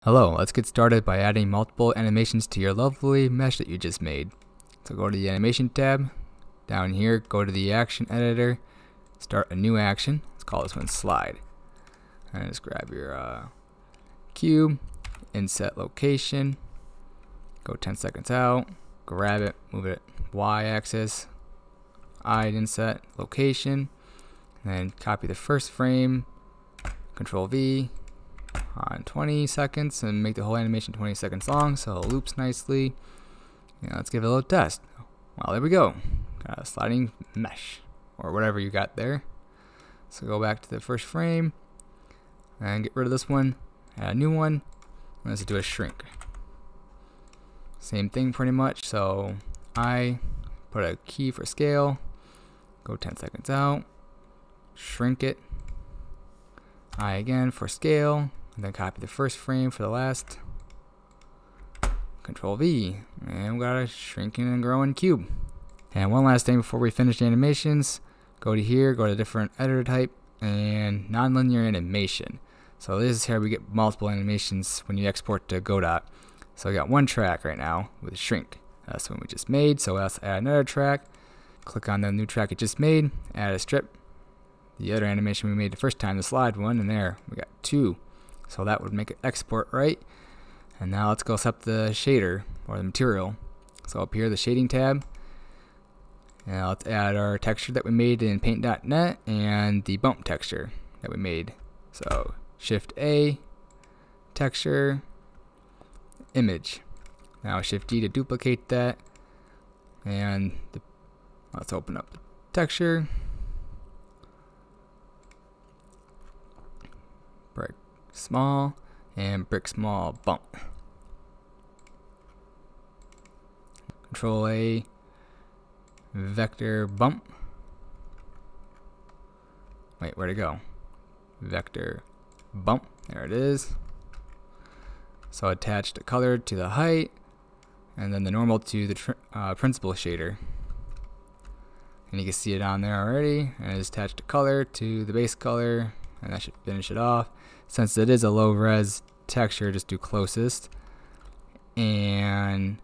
Hello, let's get started by adding multiple animations to your lovely mesh that you just made. So go to the animation tab, down here go to the action editor, start a new action, let's call this one slide. And just grab your cube, inset location, go 10 seconds out, grab it, move it y-axis, inset location, and then copy the first frame, Control V, on 20 seconds and make the whole animation 20 seconds long so it loops nicely. Let's give it a little test. Well, there we go. Got a sliding mesh or whatever you got there. So go back to the first frame and get rid of this one, add a new one, and let's do a shrink. Same thing pretty much. So I put a key for scale, go 10 seconds out, shrink it, I again for scale, and then copy the first frame for the last, Control V, and we got a shrinking and growing cube. And one last thing before we finish the animations, go to here, go to different editor type, and nonlinear animation. So this is how we get multiple animations when you export to Godot. So I got one track right now with a shrink. That's the one we just made, so let's add another track. Click on the new track it just made, add a strip. The other animation we made the first time, the slide one, and there we got two. So that would make it export right. And now let's go set up the shader or the material. So up here, the shading tab. And let's add our texture that we made in paint.net and the bump texture that we made. So Shift A, texture, image. Now Shift D to duplicate that. And let's open up the texture. Brick small and brick small bump. Control A, vector bump. Wait, where'd it go? Vector bump. There it is. So attach the color to the height, and then the normal to the principal shader. And you can see it on there already. And I just attached the color to the base color, and that should finish it off. Since it is a low res texture, just do closest and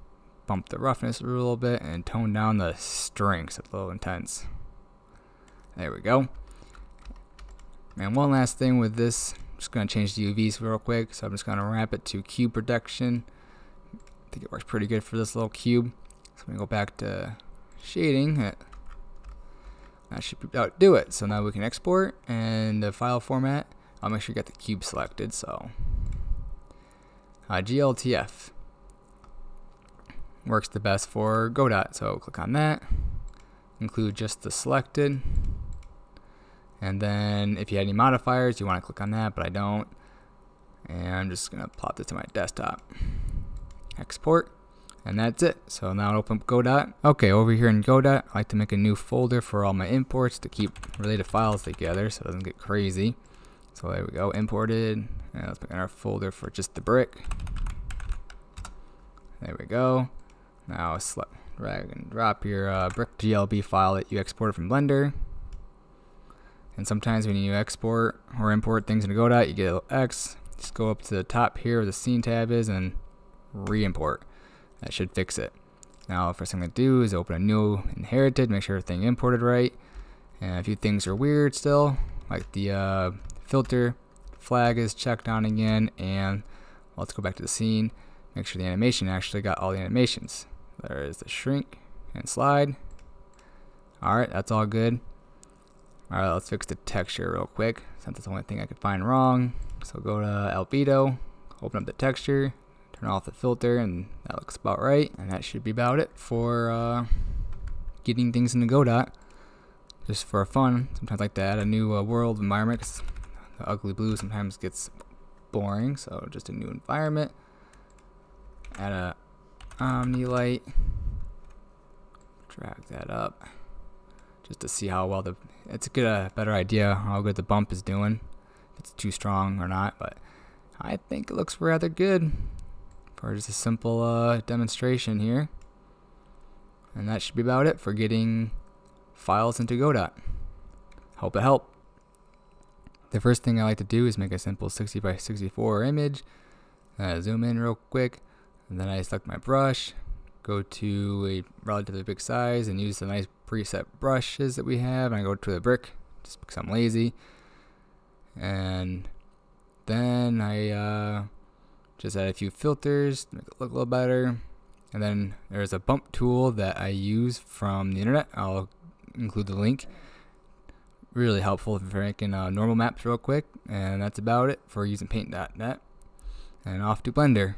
bump the roughness a little bit and tone down the strength. It's a little intense. There we go. And one last thing with this, I'm just going to change the UVs real quick. So I'm just going to wrap it to cube production. I think it works pretty good for this little cube. So I'm going to go back to shading. That should do it. So now we can export, and the file format, I'll make sure you got the cube selected. So GLTF works the best for Godot. So click on that, include just the selected, and then if you had any modifiers you want to click on that, but I don't. And I'm just gonna plot this to my desktop. Export. And that's it. So now I'll open up Godot. Okay, over here in Godot, I like to make a new folder for all my imports to keep related files together so it doesn't get crazy. So there we go, imported. And let's make our folder for just the brick. There we go. Now drag and drop your brick GLB file that you exported from Blender. And sometimes when you export or import things into Godot, you get a little X. Just go up to the top here where the scene tab is and re-import. That should fix it. Now first thing I'm going to do is open a new inherited, make sure everything imported right. And a few things are weird still, like the filter flag is checked on again, and let's go back to the scene, make sure the animation actually got all the animations. There is the shrink and slide. Alright, that's all good. Alright, let's fix the texture real quick since that's the only thing I could find wrong. So go to albedo, open up the texture, turn off the filter, and that looks about right. And that should be about it for getting things into Godot. Just for fun, sometimes I like to add a new world environment because the ugly blue sometimes gets boring. So just a new environment. Add a omni light. Drag that up just to see how well it's a good better idea how good the bump is doing. If it's too strong or not, but I think it looks rather good for just a simple demonstration here. And that should be about it for getting files into Godot. Hope it helped. The first thing I like to do is make a simple 60 by 64 image. Zoom in real quick, and then I select my brush, go to a relatively big size, and use the nice preset brushes that we have. And I go to the brick just because I'm lazy, and then I just add a few filters to make it look a little better. And then there's a bump tool that I use from the internet. I'll include the link. Really helpful for making normal maps real quick. And that's about it for using paint.net. And off to Blender.